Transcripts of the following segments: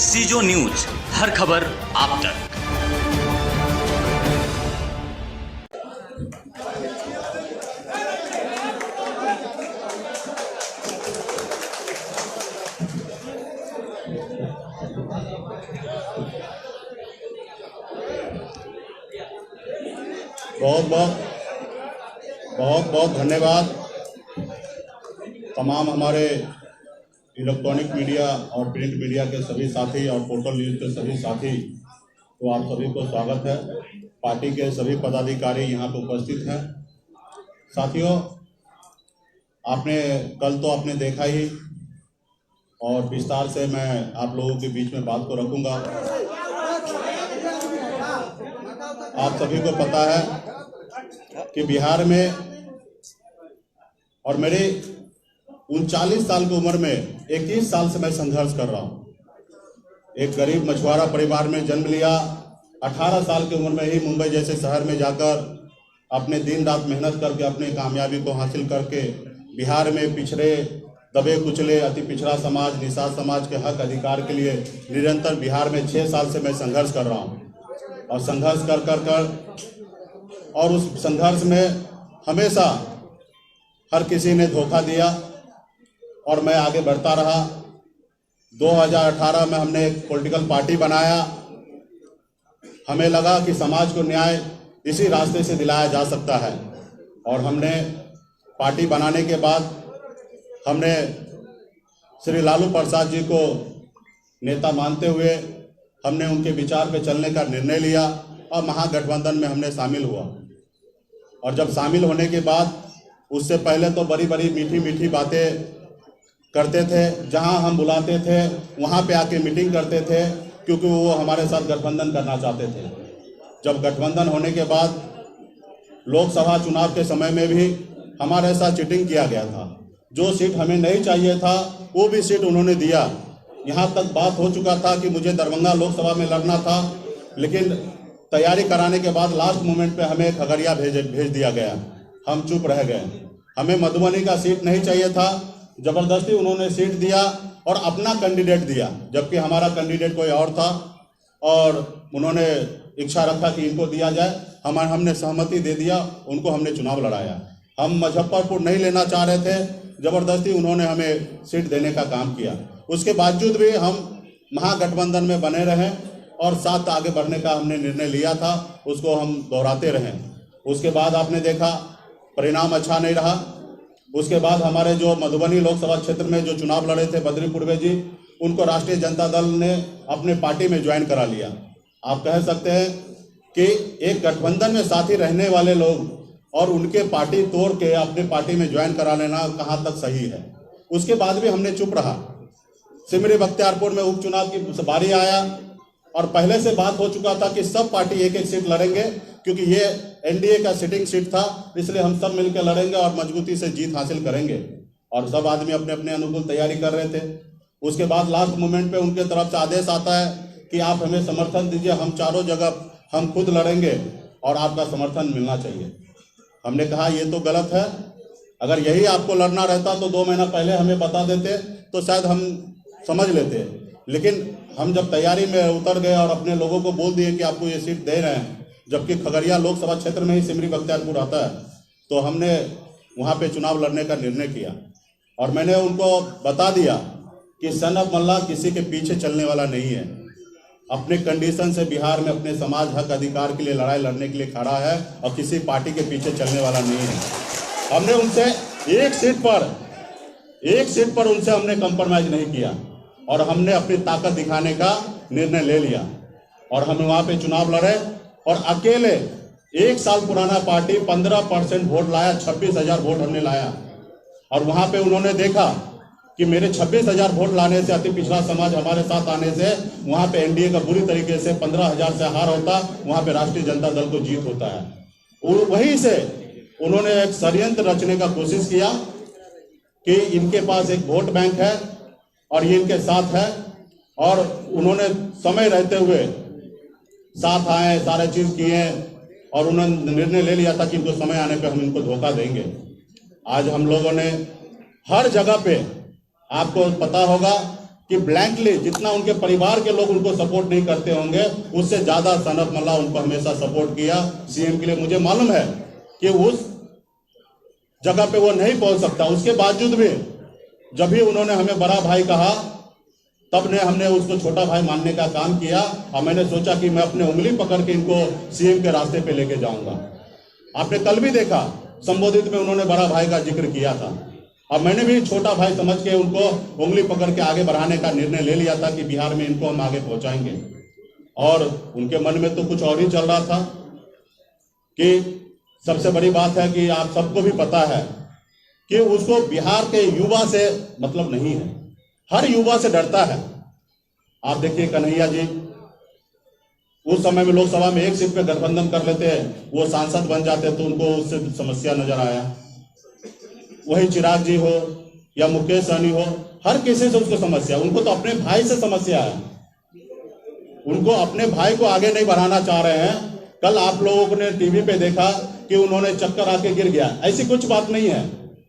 सीजो news, हर खबर आप तक। बहुत बहुत धन्यवाद तमाम हमारे इलेक्ट्रॉनिक मीडिया और प्रिंट मीडिया के सभी साथी और पोर्टल न्यूज़ के सभी साथी तो आप सभी को स्वागत है। पार्टी के सभी पदाधिकारी यहाँ पर उपस्थित हैं। साथियों, आपने कल तो आपने देखा ही और विस्तार से मैं आप लोगों के बीच में बात को रखूँगा। आप सभी को पता है कि बिहार में और मेरे 39 साल की उम्र में 21 साल से मैं संघर्ष कर रहा हूँ। एक गरीब मछुआरा परिवार में जन्म लिया। 18 साल की उम्र में ही मुंबई जैसे शहर में जाकर अपने दिन रात मेहनत करके अपने कामयाबी को हासिल करके बिहार में पिछड़े, दबे कुचले, अति पिछड़ा समाज, निषाद समाज के हक अधिकार के लिए निरंतर बिहार में 6 साल से मैं संघर्ष कर रहा हूँ। और संघर्ष कर और उस संघर्ष में हमेशा हर किसी ने धोखा दिया और मैं आगे बढ़ता रहा। 2018 में हमने एक पॉलिटिकल पार्टी बनाया। हमें लगा कि समाज को न्याय इसी रास्ते से दिलाया जा सकता है और हमने पार्टी बनाने के बाद हमने श्री लालू प्रसाद जी को नेता मानते हुए हमने उनके विचार पे चलने का निर्णय लिया और महागठबंधन में हमने शामिल हुआ। और जब शामिल होने के बाद उससे पहले तो बड़ी बड़ी मीठी मीठी बातें करते थे, जहां हम बुलाते थे वहां पे आके मीटिंग करते थे, क्योंकि वो हमारे साथ गठबंधन करना चाहते थे। जब गठबंधन होने के बाद लोकसभा चुनाव के समय में भी हमारे साथ चीटिंग किया गया था। जो सीट हमें नहीं चाहिए था वो भी सीट उन्होंने दिया। यहाँ तक बात हो चुका था कि मुझे दरभंगा लोकसभा में लड़ना था, लेकिन तैयारी कराने के बाद लास्ट मोमेंट पे हमें खगड़िया भेज दिया गया। हम चुप रह गए। हमें मधुबनी का सीट नहीं चाहिए था, जबरदस्ती उन्होंने सीट दिया और अपना कैंडिडेट दिया, जबकि हमारा कैंडिडेट कोई और था और उन्होंने इच्छा रखा कि इनको दिया जाए। हमने सहमति दे दिया, उनको हमने चुनाव लड़ाया। हम मुजफ्फरपुर नहीं लेना चाह रहे थे, जबरदस्ती उन्होंने हमें सीट देने का काम किया। उसके बावजूद भी हम महागठबंधन में बने रहें और साथ आगे बढ़ने का हमने निर्णय लिया था, उसको हम दोहराते रहें। उसके बाद आपने देखा परिणाम अच्छा नहीं रहा। उसके बाद हमारे जो मधुबनी लोकसभा क्षेत्र में जो चुनाव लड़े थे बद्री पूर्वे जी, उनको राष्ट्रीय जनता दल ने अपने पार्टी में ज्वाइन करा लिया। आप कह सकते हैं कि एक गठबंधन में साथी रहने वाले लोग और उनके पार्टी तोड़ के अपने पार्टी में ज्वाइन करा लेना कहाँ तक सही है। उसके बाद भी हमने चुप रहा। सिमरी बख्तियारपुर में उपचुनाव की बारी आया और पहले से बात हो चुका था कि सब पार्टी एक एक सीट लड़ेंगे, क्योंकि ये एनडीए का सिटिंग सीट था, इसलिए हम सब मिलकर लड़ेंगे और मजबूती से जीत हासिल करेंगे। और सब आदमी अपने अपने अनुकूल तैयारी कर रहे थे। उसके बाद लास्ट मोमेंट पे उनके तरफ से आदेश आता है कि आप हमें समर्थन दीजिए, हम चारों जगह हम खुद लड़ेंगे और आपका समर्थन मिलना चाहिए। हमने कहा ये तो गलत है। अगर यही आपको लड़ना रहता तो 2 महीना पहले हमें बता देते तो शायद हम समझ लेते। लेकिन हम जब तैयारी में उतर गए और अपने लोगों को बोल दिए कि आपको ये सीट दे रहे हैं, जबकि खगड़िया लोकसभा क्षेत्र में ही सिमरी बख्तियारपुर आता है, तो हमने वहाँ पे चुनाव लड़ने का निर्णय किया। और मैंने उनको बता दिया कि सन ऑफ मल्ला किसी के पीछे चलने वाला नहीं है। अपने कंडीशन से बिहार में अपने समाज हक अधिकार के लिए लड़ाई लड़ने के लिए खड़ा है और किसी पार्टी के पीछे चलने वाला नहीं है। हमने उनसे एक सीट पर उनसे हमने कंप्रोमाइज नहीं किया और हमने अपनी ताकत दिखाने का निर्णय ले लिया और हम वहाँ पे चुनाव लड़े और अकेले 1 साल पुराना पार्टी 15% वोट लाया, 26,000 वोट हमने लाया। और वहाँ पे उन्होंने देखा कि मेरे 26,000 वोट लाने से, अति पिछड़ा समाज हमारे साथ आने से वहाँ पे एनडीए का बुरी तरीके से 15,000 से हार होता, वहाँ पे राष्ट्रीय जनता दल को जीत होता है। वहीं से उन्होंने एक षड्यंत्र रचने का कोशिश किया कि इनके पास एक वोट बैंक है और ये इनके साथ है, और उन्होंने समय रहते हुए साथ आए, सारे चीज किए और उन्होंने निर्णय ले लिया था कि इनको समय आने पे हम इनको धोखा देंगे। आज हम लोगों ने हर जगह पे, आपको पता होगा कि ब्लैंकली जितना उनके परिवार के लोग उनको सपोर्ट नहीं करते होंगे, उससे ज्यादा सनत मल्ला उनको हमेशा सपोर्ट किया सीएम के लिए। मुझे मालूम है कि उस जगह पे वो नहीं पहुंच सकता, उसके बावजूद भी जब भी उन्होंने हमें बड़ा भाई कहा, तब ने हमने उसको छोटा भाई मानने का काम किया। और मैंने सोचा कि मैं अपने उंगली पकड़ के इनको सीएम के रास्ते पे लेके जाऊंगा। आपने कल भी देखा संबोधित में उन्होंने बड़ा भाई का जिक्र किया था, और मैंने भी छोटा भाई समझ के उनको उंगली पकड़ के आगे बढ़ाने का निर्णय ले लिया था कि बिहार में इनको हम आगे पहुंचाएंगे। और उनके मन में तो कुछ और ही चल रहा था। कि सबसे बड़ी बात है कि आप सबको भी पता है कि उसको बिहार के युवा से मतलब नहीं है, हर युवा से डरता है। आप देखिए कन्हैया जी उस समय में लोकसभा में एक सीट पे गठबंधन कर लेते हैं, वो सांसद बन जाते तो उनको उससे समस्या नजर आया। वही चिराग जी हो या मुकेश सहनी हो, हर किसी से उसको समस्या, उनको तो अपने भाई से समस्या है। उनको अपने भाई को आगे नहीं बढ़ाना चाह रहे हैं। कल आप लोगों ने टीवी पे देखा कि उन्होंने चक्कर आके गिर गया, ऐसी कुछ बात नहीं है।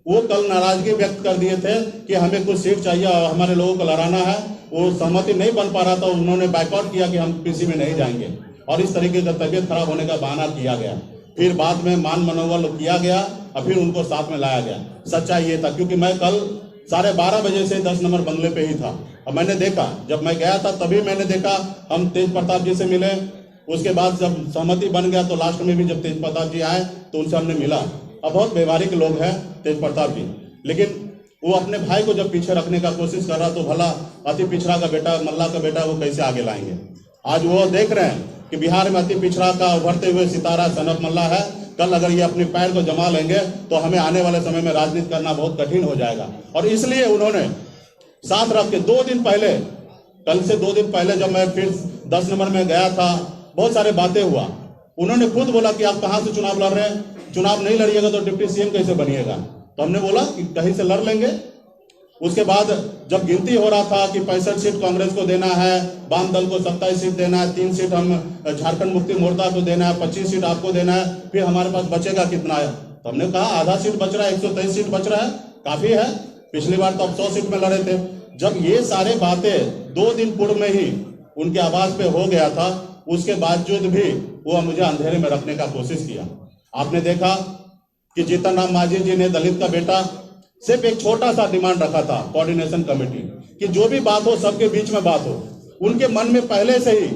वो कल नाराजगी व्यक्त कर दिए थे कि हमें कुछ सीट चाहिए और हमारे लोगों को लड़ाना है। वो सहमति नहीं बन पा रहा था, उन्होंने बाइकआउट किया कि हम किसी में नहीं जाएंगे, और इस तरीके का तबीयत खराब होने का बहाना किया गया। फिर बाद में मान मनोबल किया गया और फिर उनको साथ में लाया गया। सच्चाई ये था, क्योंकि मैं कल 12:30 बजे से 10 नंबर बंगले पे ही था, और मैंने देखा, जब मैं गया था तभी मैंने देखा, हम तेज प्रताप जी से मिले। उसके बाद जब सहमति बन गया तो लास्ट में भी जब तेज प्रताप जी आए तो उनसे हमने मिला। अब बहुत व्यवहारिक लोग हैं तेज प्रताप जी, लेकिन वो अपने भाई को जब पीछे रखने का कोशिश कर रहा तो भला अति पिछड़ा का बेटा, मल्ला का बेटा, वो कैसे आगे लाएंगे। आज वो देख रहे हैं कि बिहार में अति पिछड़ा का उभरते हुए सितारा सनत मल्ला है। कल अगर ये अपने पैर को जमा लेंगे तो हमें आने वाले समय में राजनीति करना बहुत कठिन हो जाएगा। और इसलिए उन्होंने साथ रख के 2 दिन पहले, कल से 2 दिन पहले जब मैं फिर 10 नंबर में गया था, बहुत सारे बातें हुआ। उन्होंने खुद बोला कि आप कहां से चुनाव लड़ रहे हैं, चुनाव नहीं लड़िएगा तो डिप्टी सीएम कैसे बनिएगा। तो हमने बोला कि कहीं से लड़ लेंगे। उसके बाद जब गिनती हो रहा था कि 65 सीट कांग्रेस को देना है, वाम दल को 27 सीट देना है, 3 सीट हम झारखंड मुक्ति मोर्चा को देना है, 25 सीट आपको देना है, फिर हमारे पास बचेगा कितना है। तो हमने कहा आधा सीट बच रहा है, 123 सीट बच रहा है, काफी है। पिछली बार तो आप 100 सीट में लड़े थे। जब ये सारे बातें 2 दिन पूर्व में ही उनके आवाज पे हो गया था, उसके बावजूद भी वो मुझे अंधेरे में रखने का कोशिश किया। आपने देखा कि जीतन राम मांझी जी ने दलित का बेटा सिर्फ एक छोटा सा डिमांड रखा था, कोऑर्डिनेशन कमेटी, कि जो भी बात हो सबके बीच में बात हो। उनके मन में पहले से ही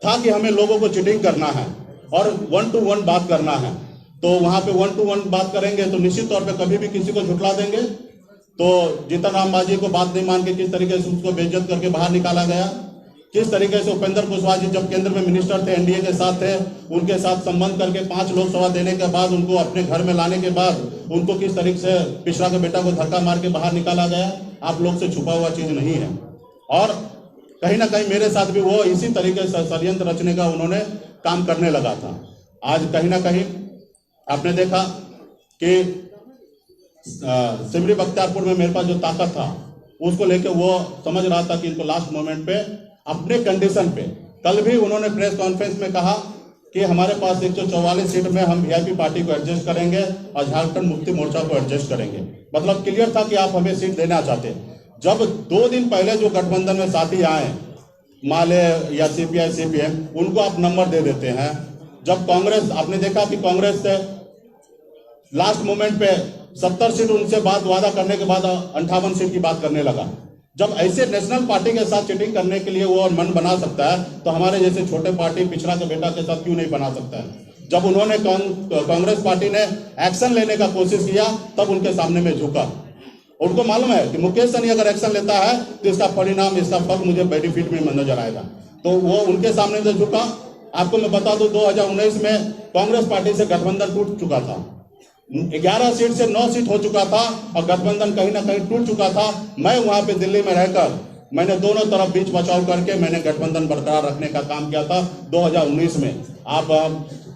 था कि हमें लोगों को चीटिंग करना है और 1 to 1 बात करना है। तो वहां पे 1 to 1 बात करेंगे तो निश्चित तौर पे कभी भी किसी को झुठला देंगे। तो जीतन राम मांझी को बात नहीं मान के किस तरीके से उसको बेइज्जत करके बाहर निकाला गया, किस तरीके से उपेंद्र कुशवाहा जी जब केंद्र में मिनिस्टर थे, एनडीए के साथ थे, उनके साथ संबंध करके 5 लोकसभा देने के बाद उनको अपने घर में लाने के बाद उनको किस तरीके से पिछड़ा के बेटा को धक्का मार के बाहर निकाला गया। आप लोग से छुपा हुआ चीज नहीं है। और कहीं ना कहीं मेरे साथ भी वो इसी तरीके से षड्यंत्र रचने का उन्होंने काम करने लगा था। आज कहीं ना कहीं आपने देखा कि सिमरी बख्तियारपुर में मेरे पास जो ताकत था उसको लेके वो समझ रहा था कि इनको लास्ट मोमेंट पे अपने कंडीशन पे, कल भी उन्होंने प्रेस कॉन्फ्रेंस में कहा कि हमारे पास 144 सीट में हम वीआईपी पार्टी को एडजस्ट करेंगे और झारखंड मुक्ति मोर्चा को एडजस्ट करेंगे। मतलब क्लियर था कि आप हमें सीट देना चाहते। जब 2 दिन पहले जो गठबंधन में साथी आए, माले या सीपीआई सीपीएम, उनको आप नंबर दे देते हैं। जब कांग्रेस, आपने देखा कि कांग्रेस से लास्ट मोमेंट पे 70 सीट उनसे बात वादा करने के बाद 58 सीट की बात करने लगा। जब ऐसे नेशनल पार्टी के साथ चीटिंग करने के लिए वो मन बना सकता है, तो हमारे जैसे छोटे पार्टी पिछड़ा के बेटा के साथ क्यों नहीं बना सकता है। जब उन्होंने कांग्रेस पार्टी ने एक्शन लेने का कोशिश किया तब उनके सामने में झुका। उनको मालूम है कि मुकेश सहनी अगर एक्शन लेता है तो इसका परिणाम, इसका फल मुझे बेनिफिट में नजर आएगा, तो वो उनके सामने से झुका। आपको मैं बता दूं 2019 में कांग्रेस पार्टी से गठबंधन टूट चुका था, 11 सीट से 9 सीट हो चुका था और गठबंधन कहीं ना कहीं टूट चुका था। मैं वहां पे दिल्ली में रहकर मैंने दोनों तरफ बीच बचाव करके मैंने गठबंधन बरकरार रखने का काम किया था 2019 में। आप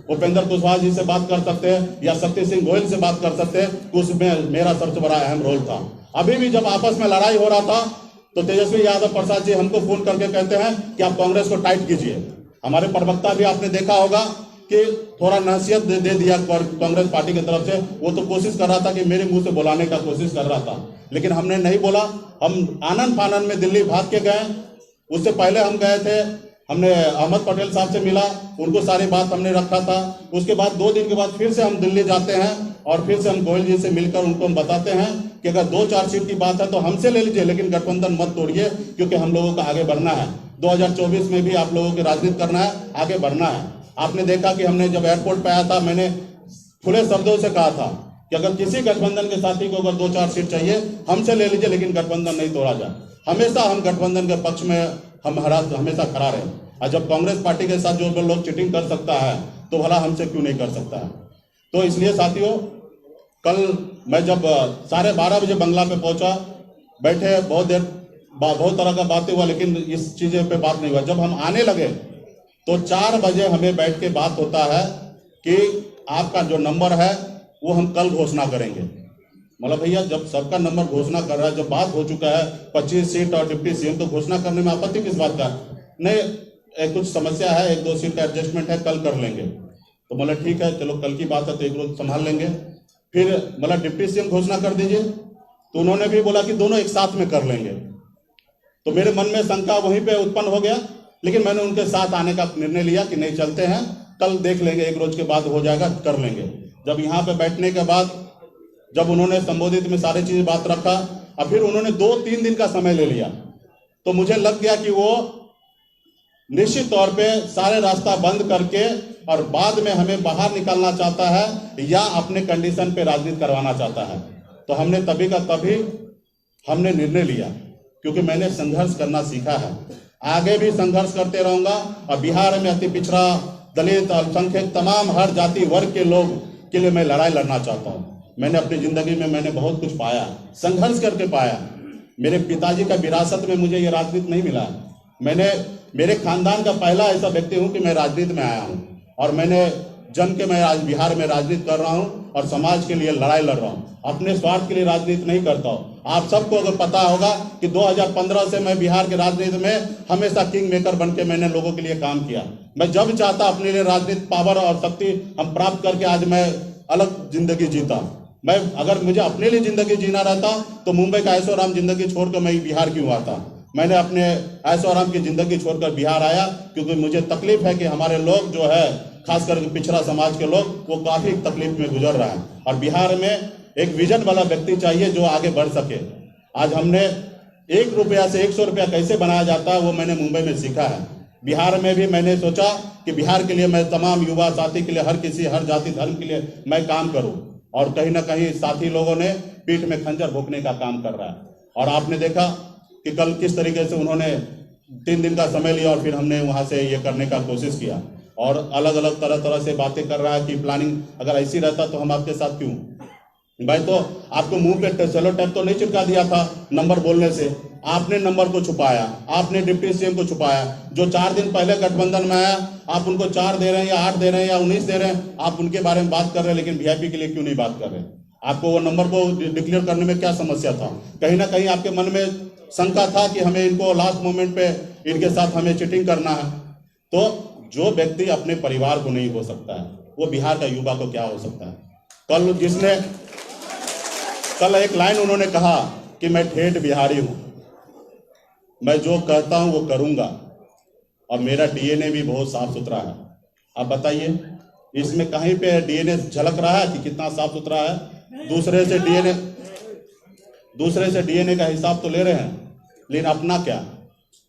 उपेंद्र कुशवाहा जी से बात कर सकते हैं या शक्ति सिंह गोयल से बात कर सकते हैं, उसमें मेरा सबसे बड़ा अहम रोल था। अभी भी जब आपस में लड़ाई हो रहा था तो तेजस्वी यादव प्रसाद जी हमको फोन करके कहते हैं कि आप कांग्रेस को टाइट कीजिए। हमारे प्रवक्ता भी आपने देखा होगा कि थोड़ा नसीहत दे दिया कांग्रेस पार्टी की तरफ से। वो तो कोशिश कर रहा था कि मेरे मुंह से बुलाने का कोशिश कर रहा था, लेकिन हमने नहीं बोला। हम आनन फानन में दिल्ली भाग के गए। उससे पहले हम गए थे, हमने अहमद पटेल साहब से मिला, उनको सारी बात हमने रखा था। उसके बाद 2 दिन के बाद फिर से हम दिल्ली जाते हैं और फिर से हम गोयल जी से मिलकर उनको हम बताते हैं कि अगर 2-4 सीट की बात है तो हमसे ले लीजिए, लेकिन गठबंधन मत तोड़िए, क्योंकि हम लोगों को आगे बढ़ना है। 2024 में भी आप लोगों की राजनीति करना है, आगे बढ़ना है। आपने देखा कि हमने जब एयरपोर्ट पे आया था, मैंने खुले शब्दों से कहा था कि अगर किसी गठबंधन के साथी को अगर 2-4 सीट चाहिए हमसे ले लीजिए, लेकिन गठबंधन नहीं तोड़ा जाए। हमेशा हम गठबंधन के पक्ष में हम हमेशा खड़ा रहे। और जब कांग्रेस पार्टी के साथ जो लोग चीटिंग कर सकता है तो भला हमसे क्यों नहीं कर सकता है। तो इसलिए साथियों, कल मैं जब 12:30 बजे बंगला पे पहुंचा, बैठे बहुत देर, बहुत तरह का बातें हुआ, लेकिन इस चीज़ पे बात नहीं हुआ। जब हम आने लगे तो 4 बजे हमें बैठ के बात होता है कि आपका जो नंबर है वो हम कल घोषणा करेंगे। मतलब भैया, जब सबका नंबर घोषणा कर रहा है, जब बात हो चुका है 25 सीट और डिप्टी सीएम, तो घोषणा करने में आपत्ति किस बात का? नहीं, कुछ समस्या है, 1-2 सीट का एडजस्टमेंट है, कल कर लेंगे। तो मतलब ठीक है, चलो कल की बात है तो एक रोज संभाल लेंगे। फिर मतलब डिप्टी सीएम घोषणा कर दीजिए, तो उन्होंने भी बोला कि दोनों एक साथ में कर लेंगे। तो मेरे मन में शंका वहीं पे उत्पन्न हो गया, लेकिन मैंने उनके साथ आने का निर्णय लिया कि नहीं, चलते हैं, कल देख लेंगे, एक रोज के बाद हो जाएगा, कर लेंगे। जब यहाँ पे बैठने के बाद जब उन्होंने संबोधित में सारी चीज बात रखा और फिर उन्होंने 2-3 दिन का समय ले लिया, तो मुझे लग गया कि वो निश्चित तौर पे सारे रास्ता बंद करके और बाद में हमें बाहर निकालना चाहता है या अपने कंडीशन पे राजनीति करवाना चाहता है। तो हमने तभी का तभी हमने निर्णय लिया, क्योंकि मैंने संघर्ष करना सीखा है, आगे भी संघर्ष करते रहूंगा। और बिहार में अति पिछड़ा, दलित, अल्पसंख्यक, तमाम हर जाति वर्ग के लोग के लिए मैं लड़ाई लड़ना चाहता हूँ। मैंने अपनी जिंदगी में मैंने बहुत कुछ पाया, संघर्ष करके पाया। मेरे पिताजी का विरासत में मुझे ये राजनीति नहीं मिला। मैंने मेरे खानदान का पहला ऐसा व्यक्ति हूँ कि मैं राजनीति में आया हूँ और मैंने जन के मैं आज बिहार में राजनीति कर रहा हूँ और समाज के लिए लड़ाई लड़ रहा हूँ, अपने स्वार्थ के लिए राजनीति नहीं करता हूँ। आप सबको अगर पता होगा कि 2015 से मैं बिहार के राजनीति में हमेशा किंग मेकर बन के मैंने लोगों के लिए काम किया। मैं जब चाहता अपने लिए राजनीति पावर और शक्ति हम प्राप्त करके आज मैं अलग जिंदगी जीता। मैं अगर मुझे अपने लिए जिंदगी जीना रहता तो मुंबई का ऐशो आराम जिंदगी छोड़कर मैं बिहार क्यों आता। मैंने अपने ऐशो आराम की जिंदगी छोड़कर बिहार आया क्योंकि मुझे तकलीफ है कि हमारे लोग जो है, खासकर पिछड़ा समाज के लोग, वो काफी तकलीफ में गुजर रहा है और बिहार में एक विजन वाला व्यक्ति चाहिए जो आगे बढ़ सके। आज हमने 1 रुपया से 100 रुपया कैसे बनाया जाता है वो मैंने मुंबई में सीखा है। बिहार में भी मैंने सोचा कि बिहार के लिए मैं तमाम युवा साथी के लिए, हर किसी, हर जाति धर्म के लिए मैं काम करूं और कहीं ना कहीं साथी लोगों ने पीठ में खंजर भोंकने का काम कर रहा है। और आपने देखा कि कल किस तरीके से उन्होंने 3 दिन का समय लिया और फिर हमने वहां से ये करने का कोशिश किया और अलग अलग तरह से बातें कर रहा है कि प्लानिंग अगर ऐसी रहता तो हम आपके साथ क्यों। भाई, तो आपको मुंह पे सेलो टैप तो नहीं चिपका दिया था नंबर बोलने से, आपने नंबर को छुपाया, आपने डिप्टी सीएम को छुपाया। जो 4 दिन पहले गठबंधन में आया, आप उनको 4 दे रहे हैं या 8 दे रहे हैं या 19 दे रहे हैं, आप उनके बारे में बात कर रहे हैं, लेकिन वीआईपी के लिए क्यों नहीं बात कर रहे? आपको वो नंबर को डिक्लेयर करने में क्या समस्या था? कहीं ना कहीं आपके मन में शंका था कि हमें इनको लास्ट मोमेंट पे इनके साथ हमें चीटिंग करना है। तो जो व्यक्ति अपने परिवार को नहीं हो सकता है वो बिहार का युवा को क्या हो सकता है? कल एक लाइन उन्होंने कहा कि मैं ठेठ बिहारी हूं, मैं जो कहता हूं वो करूंगा और मेरा डीएनए भी बहुत साफ सुथरा है। अब बताइए, इसमें कहीं पे डीएनए झलक रहा है कि कितना साफ सुथरा है? दूसरे से डीएनए का हिसाब तो ले रहे हैं, लेकिन अपना क्या?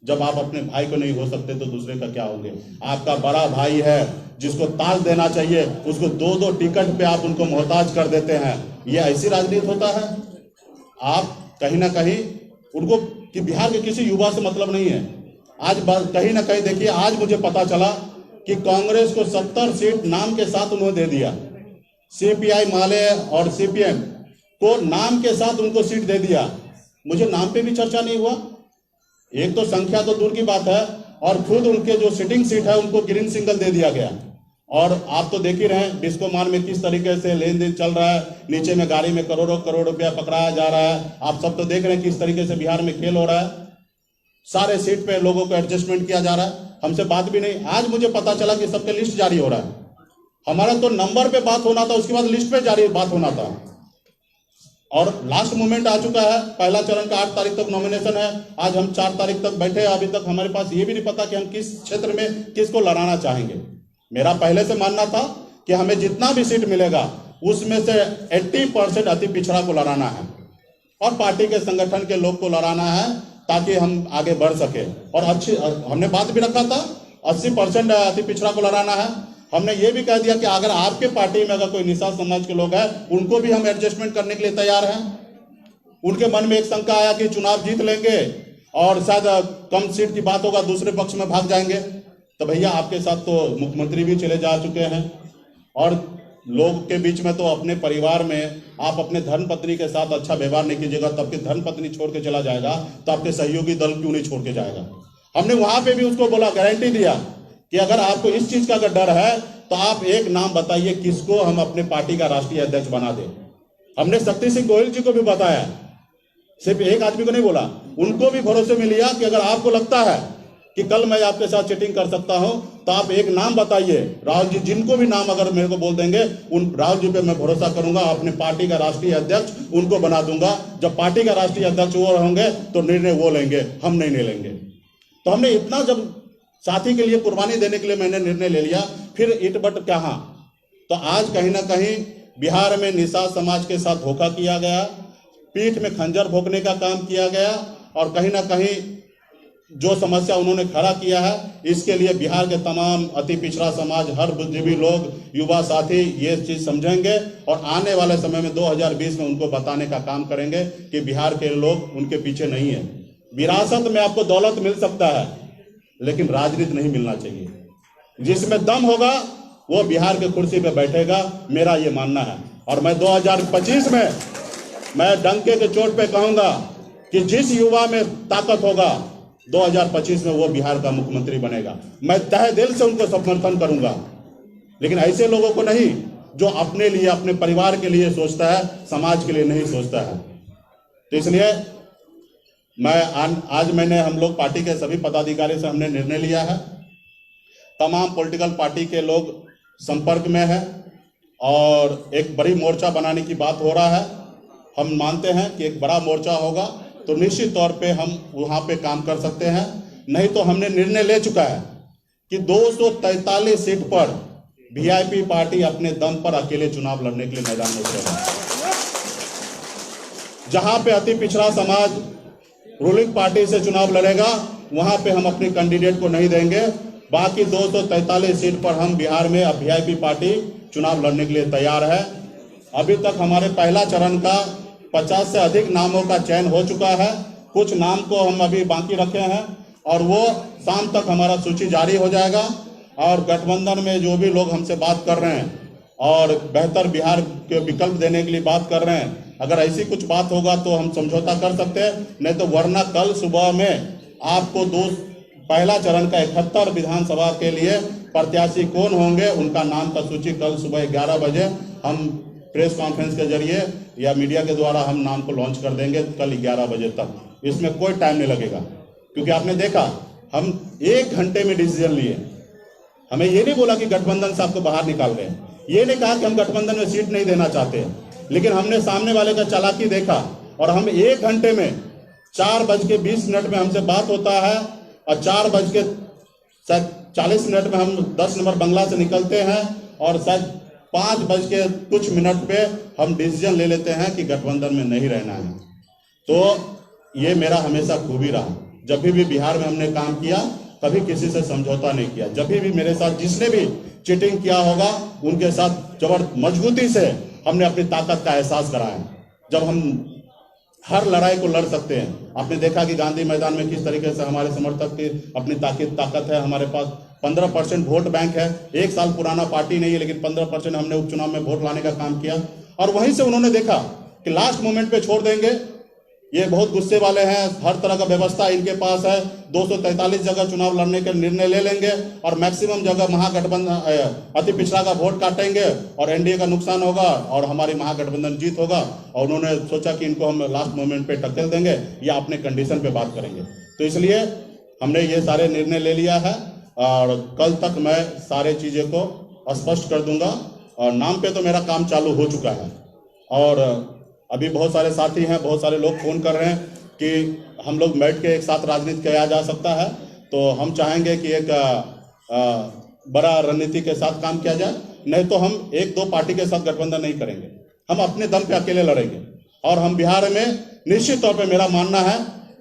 जब आप अपने भाई को नहीं हो सकते तो दूसरे का क्या होंगे? आपका बड़ा भाई है जिसको ताज देना चाहिए, उसको 2-2 टिकट पे आप उनको मोहताज कर देते हैं। ये ऐसी राजनीति होता है? आप कहीं ना कहीं उनको कि बिहार के किसी युवा से मतलब नहीं है। आज कहीं ना कहीं देखिए, आज मुझे पता चला कि कांग्रेस को 70 सीट नाम के साथ उन्होंने दे दिया, सीपीआई माले और सीपीएम को नाम के साथ उनको सीट दे दिया। मुझे नाम पे भी चर्चा नहीं हुआ। एक तो संख्या तो दूर की बात है और खुद उनके जो सिटिंग सीट है उनको ग्रीन सिग्नल दे दिया गया। और आप तो देख ही रहे हैं डिस्को मान में किस तरीके से लेन देन चल रहा है, नीचे में गाड़ी में करोड़ों रुपया पकड़ाया जा रहा है। आप सब तो देख रहे हैं किस तरीके से बिहार में खेल हो रहा है, सारे सीट पे लोगों को एडजस्टमेंट किया जा रहा है। हमसे बात भी नहीं, आज मुझे पता चला कि सबके लिस्ट जारी हो रहा है। हमारा तो नंबर पे बात होना था, उसके बाद लिस्ट पे जारी बात होना था। और लास्ट मोमेंट आ चुका है। पहला चरण का 8 तारीख तक नॉमिनेशन है। आज हम 4 तारीख तक बैठे हैं। अभी तक हमारे पास ये भी नहीं पता कि हम किस क्षेत्र में किसको लड़ाना चाहेंगे। मेरा पहले से मानना था कि हमें जितना भी सीट मिलेगा उसमें से 80% अति पिछड़ा को लड़ाना है और पार्टी के संगठन के लोग को लड़ाना है, ताकि हम आगे बढ़ सके। और अच्छी हमने बात भी रखा था 80% अति पिछड़ा को लड़ाना है। हमने ये भी कह दिया कि अगर आपके पार्टी में अगर कोई निषाद समाज के लोग हैं, उनको भी हम एडजस्टमेंट करने के लिए तैयार हैं। उनके मन में एक शंका आया कि चुनाव जीत लेंगे और शायद कम सीट की बात होगा, दूसरे पक्ष में भाग जाएंगे। तो भैया आपके साथ तो मुख्यमंत्री भी चले जा चुके हैं और लोग के बीच में तो अपने परिवार में आप अपने धर्मपत्नी के साथ अच्छा व्यवहार नहीं कीजिएगा तो आपकी धर्मपत्नी छोड़ के चला जाएगा, तो आपके सहयोगी दल क्यों नहीं छोड़ के जाएगा। हमने वहां पे भी उसको बोला, गारंटी दिया कि अगर आपको इस चीज का अगर डर है तो आप एक नाम बताइए किसको हम अपने पार्टी का राष्ट्रीय अध्यक्ष बना दें। हमने शक्ति सिंह गोहिल जी को भी बताया, सिर्फ एक आदमी को नहीं बोला, उनको भी भरोसे में लिया कि अगर आपको लगता है कि कल मैं आपके साथ चीटिंग कर सकता हूं तो आप एक नाम बताइए। राहुल जी, जिनको भी नाम अगर मेरे को बोल देंगे उन राहुल जी पे मैं भरोसा करूंगा, अपने पार्टी का राष्ट्रीय अध्यक्ष उनको बना दूंगा। जब पार्टी का राष्ट्रीय अध्यक्ष वो होंगे तो निर्णय वो लेंगे, हम नहीं लेंगे। तो हमने इतना जब साथी के लिए कुर्बानी देने के लिए मैंने निर्णय ले लिया, फिर इट बट कहां। तो आज कहीं ना कहीं बिहार में निषाद समाज के साथ धोखा किया गया, पीठ में खंजर भोंकने का काम किया गया और कहीं ना कहीं जो समस्या उन्होंने खड़ा किया है, इसके लिए बिहार के तमाम अति पिछड़ा समाज, हर बुद्धिजीवी लोग, युवा साथी ये चीज समझेंगे और आने वाले समय में 2020 में उनको बताने का काम करेंगे कि बिहार के लोग उनके पीछे नहीं है। विरासत में आपको दौलत मिल सकता है लेकिन राजनीति नहीं मिलना चाहिए। जिसमें दम होगा वो बिहार के कुर्सी पे बैठेगा, मेरा ये मानना है। और मैं 2025 में मैं डंके के चोट पे कहूंगा कि जिस युवा में ताकत होगा 2025 में वो बिहार का मुख्यमंत्री बनेगा। मैं तहे दिल से उनको समर्थन करूंगा, लेकिन ऐसे लोगों को नहीं जो अपने लिए, अपने परिवार के लिए सोचता है, समाज के लिए नहीं सोचता है। तो इसलिए आज मैंने हम लोग पार्टी के सभी पदाधिकारी से हमने निर्णय लिया है। तमाम पॉलिटिकल पार्टी के लोग संपर्क में है और एक बड़ी मोर्चा बनाने की बात हो रहा है। हम मानते हैं कि एक बड़ा मोर्चा होगा तो निश्चित तौर पे हम वहां पे काम कर सकते हैं। नहीं तो हमने निर्णय ले चुका है कि 243 सीट पर वीआईपी पार्टी अपने दम पर अकेले चुनाव लड़ने के लिए मैदान में उतरेगा। जहां पे अति पिछड़ा समाज रूलिंग पार्टी से चुनाव लड़ेगा वहां पे हम अपने कैंडिडेट को नहीं देंगे। बाकी 243 सीट पर हम बिहार में अब वीआईपी पार्टी चुनाव लड़ने के लिए तैयार है। अभी तक हमारे पहला चरण का 50 से अधिक नामों का चयन हो चुका है। कुछ नाम को हम अभी बाकी रखे हैं और वो शाम तक हमारा सूची जारी हो जाएगा। और गठबंधन में जो भी लोग हमसे बात कर रहे हैं और बेहतर बिहार के विकल्प देने के लिए बात कर रहे हैं, अगर ऐसी कुछ बात होगा तो हम समझौता कर सकते हैं, नहीं तो वरना कल सुबह में आपको पहला चरण का 71 विधानसभा के लिए प्रत्याशी कौन होंगे उनका नाम का सूची कल सुबह 11 बजे हम प्रेस कॉन्फ्रेंस के जरिए या मीडिया के द्वारा हम नाम को लॉन्च कर देंगे कल 11 बजे तक। इसमें कोई टाइम नहीं लगेगा, क्योंकि आपने देखा हम 1 घंटे में डिसीजन लिए। हमें ये नहीं बोला कि गठबंधन से आपको बाहर निकाल रहे हैं, ये नहीं कहा कि हम गठबंधन में सीट नहीं देना चाहते हैं, लेकिन हमने सामने वाले का चालाकी देखा और हम 1 घंटे में 4:20 में हमसे बात होता है और 4:40 में हम 10 नंबर बंगला से निकलते हैं और शायद 5:00 पे हम डिसीजन ले लेते हैं कि गठबंधन में नहीं रहना है। तो ये मेरा हमेशा खूबी रहा। जब भी बिहार में हमने काम किया कभी किसी से समझौता नहीं किया। जब भी मेरे साथ जिसने भी चीटिंग किया होगा उनके साथ मजबूती से हमने अपनी ताकत का एहसास कराया। जब हम हर लड़ाई को लड़ सकते हैं। आपने देखा कि गांधी मैदान में किस तरीके से हमारे समर्थक की अपनी ताकत है। हमारे पास 15% वोट बैंक है। 1 साल पुराना पार्टी नहीं है, लेकिन 15% हमने उपचुनाव में वोट लाने का काम किया। और वहीं से उन्होंने देखा कि लास्ट मोमेंट पे छोड़ देंगे, ये बहुत गुस्से वाले हैं, हर तरह का व्यवस्था इनके पास है, 243 जगह चुनाव लड़ने के निर्णय ले लेंगे और मैक्सिमम जगह महागठबंधन अति पिछड़ा का वोट काटेंगे और एनडीए का नुकसान होगा और हमारी महागठबंधन जीत होगा। और उन्होंने सोचा कि इनको हम लास्ट मोमेंट पे टक्कर देंगे या अपने कंडीशन पे बात करेंगे। तो इसलिए हमने ये सारे निर्णय ले लिया है और कल तक मैं सारे चीज़ें को स्पष्ट कर दूंगा। और नाम पे तो मेरा काम चालू हो चुका है और अभी बहुत सारे साथी हैं, बहुत सारे लोग फ़ोन कर रहे हैं कि हम लोग बैठ के एक साथ राजनीति किया जा सकता है, तो हम चाहेंगे कि एक बड़ा रणनीति के साथ काम किया जाए। नहीं तो हम एक दो पार्टी के साथ गठबंधन नहीं करेंगे, हम अपने दम पे अकेले लड़ेंगे। और हम बिहार में निश्चित तौर पे मेरा मानना है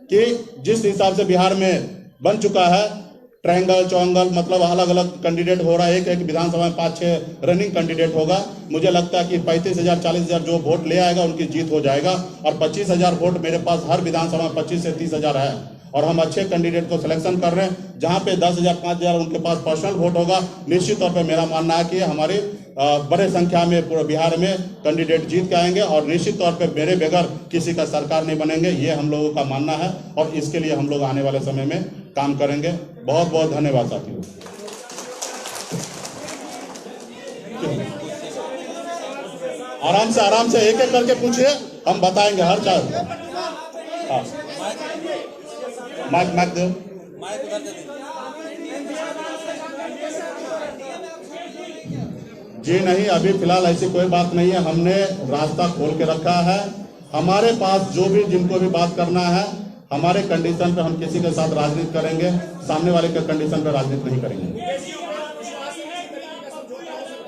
कि जिस हिसाब से बिहार में बन चुका है ट्रायंगल चौंगल, मतलब अलग अलग कैंडिडेट हो रहा है, एक विधानसभा में 5-6 रनिंग कैंडिडेट होगा, मुझे लगता है कि 35,000 40,000 जो वोट ले आएगा उनकी जीत हो जाएगा। और 25,000 वोट मेरे पास हर विधानसभा में 25 से 30,000 है, और हम अच्छे कैंडिडेट को सिलेक्शन कर रहे हैं। जहां पे 10,000 5,000 उनके पास पर्सनल वोट होगा, निश्चित तौर पे मेरा मानना है कि हमारे बड़े संख्या में पूरे बिहार में कैंडिडेट जीत के आएंगे, और निश्चित तौर पे मेरे बगैर किसी का सरकार नहीं बनेंगे, ये हम लोगों का मानना है। और इसके लिए हम लोग आने वाले समय में काम करेंगे। बहुत बहुत धन्यवाद साथियों। आराम से एक एक करके पूछिए, हम बताएंगे हर चार। हाँ, माइक दो। जी नहीं, अभी फिलहाल ऐसी कोई बात नहीं है। हमने रास्ता खोल के रखा है। हमारे पास जो भी जिनको भी बात करना है, हमारे कंडीशन पे हम किसी के साथ राजनीति करेंगे, सामने वाले के कंडीशन पे राजनीति नहीं करेंगे।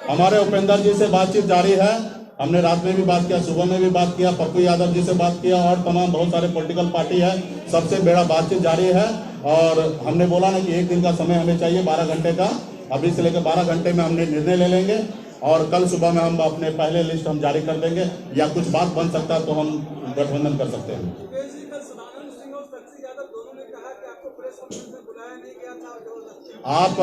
हमारे उपेंद्र जी से बातचीत जारी है। हमने रात में भी बात किया, सुबह में भी बात किया, पप्पू यादव जी से बात किया, और तमाम बहुत सारे पॉलिटिकल पार्टी है, सबसे बड़ा बातचीत जारी है। और हमने बोला ना कि एक दिन का समय हमें चाहिए, 12 घंटे का। अभी से लेकर 12 घंटे में हमने निर्णय ले लेंगे, और कल सुबह में हम अपने पहले लिस्ट हम जारी कर देंगे, या कुछ बात बन सकता है तो हम गठबंधन कर सकते हैं। आप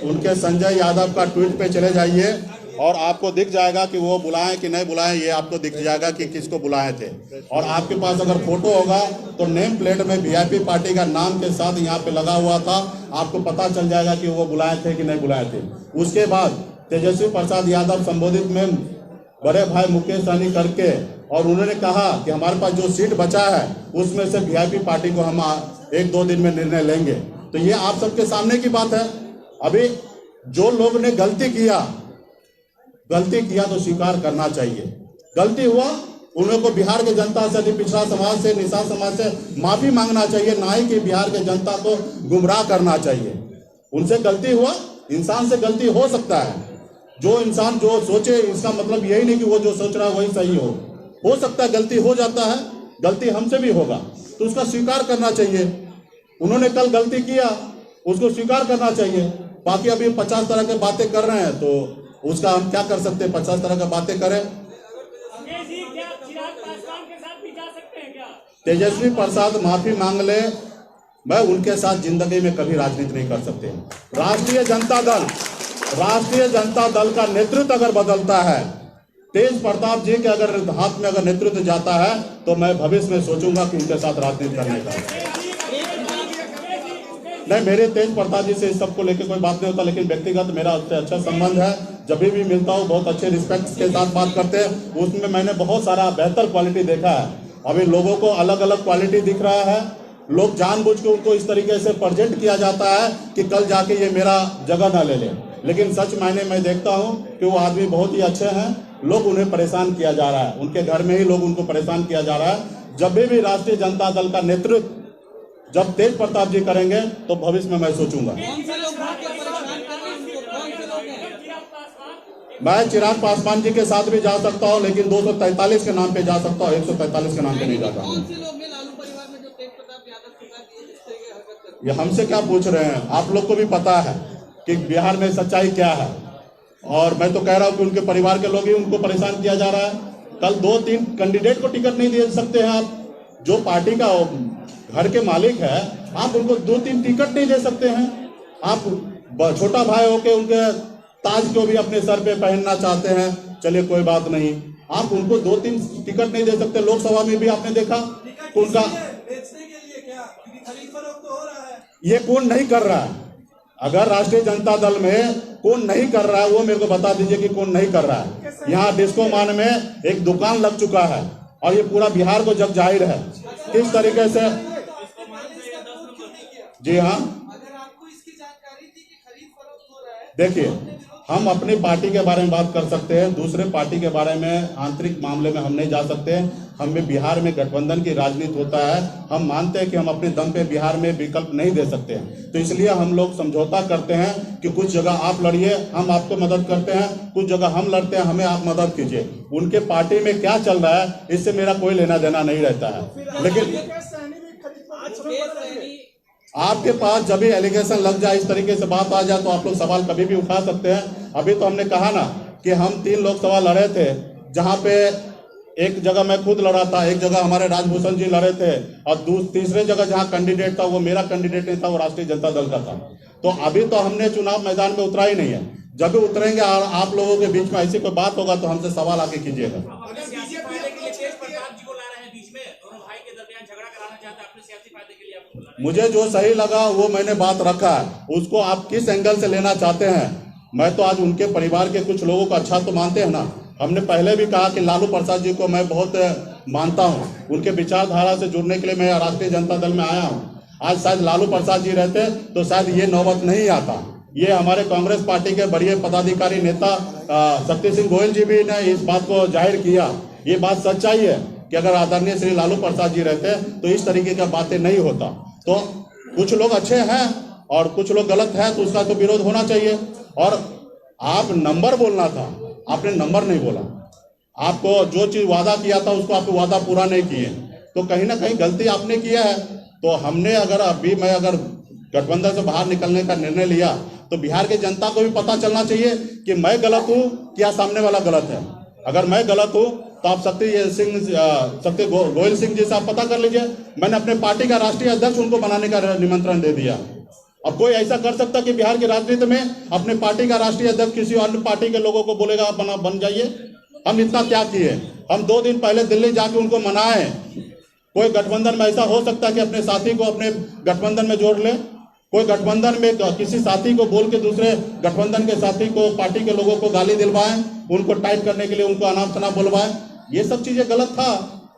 उनके संजय यादव का ट्वीट पे चले जाइए और आपको दिख जाएगा कि वो बुलाएं कि नहीं बुलाएं, ये आपको दिख जाएगा कि किसको बुलाए थे। और आपके पास अगर फोटो होगा तो नेम प्लेट में वीआईपी पार्टी का नाम के साथ यहाँ पे लगा हुआ था, आपको पता चल जाएगा कि वो बुलाए थे कि नहीं बुलाए थे। उसके बाद तेजस्वी प्रसाद यादव संबोधित में बड़े भाई मुकेश सहनी करके, और उन्होंने कहा कि हमारे पास जो सीट बचा है उसमें से वीआईपी पार्टी को हम 1-2 दिन में निर्णय लेंगे। तो ये आप सबके सामने की बात है। अभी जो लोग ने गलती किया तो स्वीकार करना चाहिए। गलती हुआ, उन लोगों को बिहार के जनता से, पिछड़ा समाज से, निषाद समाज से माफी मांगना चाहिए, ना ही कि बिहार के जनता को गुमराह करना चाहिए। उनसे गलती हुआ, इंसान से गलती हो सकता है। जो इंसान जो सोचे, इसका मतलब यही नहीं कि वो जो सोच रहा है वही सही हो सकता है, गलती हो जाता है, गलती हमसे भी होगा, तो उसका स्वीकार करना चाहिए। उन्होंने कल गलती किया, उसको स्वीकार करना चाहिए। बाकी अभी 50 तरह की बातें कर रहे हैं, तो उसका हम क्या कर सकते हैं? 50 तरह की बातें करें। तेजस्वी प्रसाद माफी मांग ले, मैं उनके साथ जिंदगी में कभी राजनीति नहीं कर सकते। राष्ट्रीय जनता दल का नेतृत्व अगर बदलता है, तेज प्रताप जी के अगर हाथ में अगर नेतृत्व जाता है, तो मैं भविष्य में सोचूंगा कि उनके साथ राजनीति करने का। नहीं, मेरे तेज प्रताप जी से इस सबको लेकर कोई बात नहीं होता, लेकिन व्यक्तिगत मेरा उससे अच्छा संबंध है। जब भी मिलता हूँ बहुत अच्छे रिस्पेक्ट के साथ बात करते हैं। उसमें मैंने बहुत सारा बेहतर क्वालिटी देखा है। अभी लोगों को अलग अलग क्वालिटी दिख रहा है। लोग जानबूझ के उनको इस तरीके से प्रेजेंट किया जाता है कि कल जाके ये मेरा जगह ना ले ले, लेकिन सच मायने मैं देखता हूँ कि वो आदमी बहुत ही अच्छे हैं। लोग उन्हें परेशान किया जा रहा है, उनके घर में ही लोग उनको परेशान किया जा रहा है। जब भी राष्ट्रीय जनता दल का नेतृत्व जब तेज प्रताप जी करेंगे तो भविष्य में मैं सोचूंगा। मैं चिराग पासवान जी के साथ भी जा सकता हूं, लेकिन 243 के नाम पे जा सकता हूं, 143 के नाम पे नहीं जाता हूं। ये हमसे क्या पूछ रहे हैं? आप लोग को भी पता है कि बिहार में सच्चाई क्या है, और मैं तो कह रहा हूं कि उनके परिवार के लोग ही उनको परेशान किया जा रहा है। कल 2-3 कैंडिडेट को टिकट नहीं दे सकते हैं आप। जो पार्टी का घर के मालिक है, आप उनको 2-3 टिकट नहीं दे सकते हैं। आप छोटा भाई होके उनके ताज को भी अपने सर पे पहनना चाहते हैं, चलिए कोई बात नहीं, आप उनको 2-3 टिकट नहीं दे सकते। लोकसभा में भी आपने देखा उनका बेचने के लिए क्या खरीद फरोख्त हो रहा है, ये कौन नहीं कर रहा है? अगर राष्ट्रीय जनता दल में कौन नहीं कर रहा है वो मेरे को बता दीजिए कि कौन नहीं कर रहा है। यहाँ डिस्को मान में एक दुकान लग चुका है, और ये पूरा बिहार को जग जाहिर है किस तरीके से। जी हाँ, अगर आपको इसकी जानकारी थी कि खरीद फरोख्त हो रहा है, देखिए हम अपनी पार्टी के बारे में बात कर सकते हैं, दूसरे पार्टी के बारे में आंतरिक मामले में हम नहीं जा सकते। हमें बिहार में गठबंधन की राजनीति होता है, हम मानते हैं कि हम अपने दम पे बिहार में विकल्प नहीं दे सकते हैं, तो इसलिए हम लोग समझौता करते हैं कि कुछ जगह आप लड़िए, हम आपको मदद करते हैं, कुछ जगह हम लड़ते हैं, हमें आप मदद कीजिए। उनके पार्टी में क्या चल रहा है इससे मेरा कोई लेना देना नहीं रहता है। लेकिन आपके पास जब भी एलिगेशन लग जाए, इस तरीके से बात आ जाए, तो आप लोग सवाल कभी भी उठा सकते हैं। अभी तो हमने कहा ना कि हम 3 लोकसभा लड़े थे, जहां पे एक जगह मैं खुद लड़ा था, एक जगह हमारे राजभूषण जी लड़े थे, और तीसरे जगह जहां कैंडिडेट था वो मेरा कैंडिडेट नहीं था, वो राष्ट्रीय जनता दल का था। तो अभी तो हमने चुनाव मैदान में उतरा ही नहीं है। जब भी उतरेंगे और आप लोगों के बीच में ऐसी कोई बात होगा तो हमसे सवाल आके कीजिएगा। मुझे जो सही लगा वो मैंने बात रखा है, उसको आप किस एंगल से लेना चाहते हैं। मैं तो आज उनके परिवार के कुछ लोगों को अच्छा तो मानते हैं ना। हमने पहले भी कहा कि लालू प्रसाद जी को मैं बहुत मानता हूं, उनके विचारधारा से जुड़ने के लिए मैं राष्ट्रीय जनता दल में आया हूं। आज शायद लालू प्रसाद जी रहते तो शायद ये नौबत नहीं आता। ये हमारे कांग्रेस पार्टी के बड़े पदाधिकारी नेता शक्ति सिंह गोयल जी भी ने इस बात को जाहिर किया। ये बात सच्चाई है कि अगर आदरणीय श्री लालू प्रसाद जी रहते तो इस तरीके का बातें नहीं होता। तो कुछ लोग अच्छे हैं और कुछ लोग गलत हैं, तो उसका तो विरोध होना चाहिए। और आप नंबर बोलना था, आपने नंबर नहीं बोला। आपको जो चीज वादा किया था उसको आप वादा पूरा नहीं किए, तो कहीं ना कहीं गलती आपने किया है। तो हमने मैं अगर गठबंधन से बाहर निकलने का निर्णय लिया तो बिहार की जनता को भी पता चलना चाहिए कि मैं गलत हूं या सामने वाला गलत है। अगर मैं गलत हूं तो आप शक्ति गोयल सिंह जी से आप पता कर लीजिए। मैंने अपने पार्टी का राष्ट्रीय अध्यक्ष उनको बनाने का निमंत्रण दे दिया। अब कोई ऐसा कर सकता कि बिहार की राजनीति में अपने पार्टी का राष्ट्रीय अध्यक्ष किसी अन्य पार्टी के लोगों को बोलेगा आप बन जाइए। हम इतना त्याग किए, हम 2 दिन पहले दिल्ली जाके उनको मनाए। कोई गठबंधन में ऐसा हो सकता है कि अपने साथी को अपने गठबंधन में जोड़ ले? कोई गठबंधन में किसी साथी को बोल के दूसरे गठबंधन के साथी को, पार्टी के लोगों को गाली दिलवाएं, उनको टाइट करने के लिए उनको अनाप शनाप बुलवाएं? ये सब चीजें गलत था।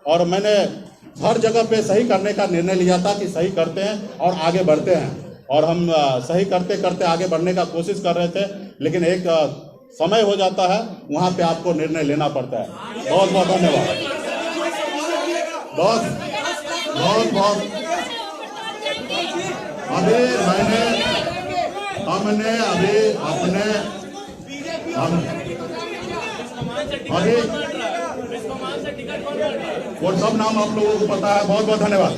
और मैंने हर जगह पे सही करने का निर्णय लिया था कि सही करते हैं और आगे बढ़ते हैं। और हम सही करते करते आगे बढ़ने का कोशिश कर रहे थे, लेकिन एक समय हो जाता है, वहां पे आपको निर्णय लेना पड़ता है। बहुत बहुत धन्यवाद। बहुत वो सब नाम आप लोगों को पता है। बहुत बहुत धन्यवाद।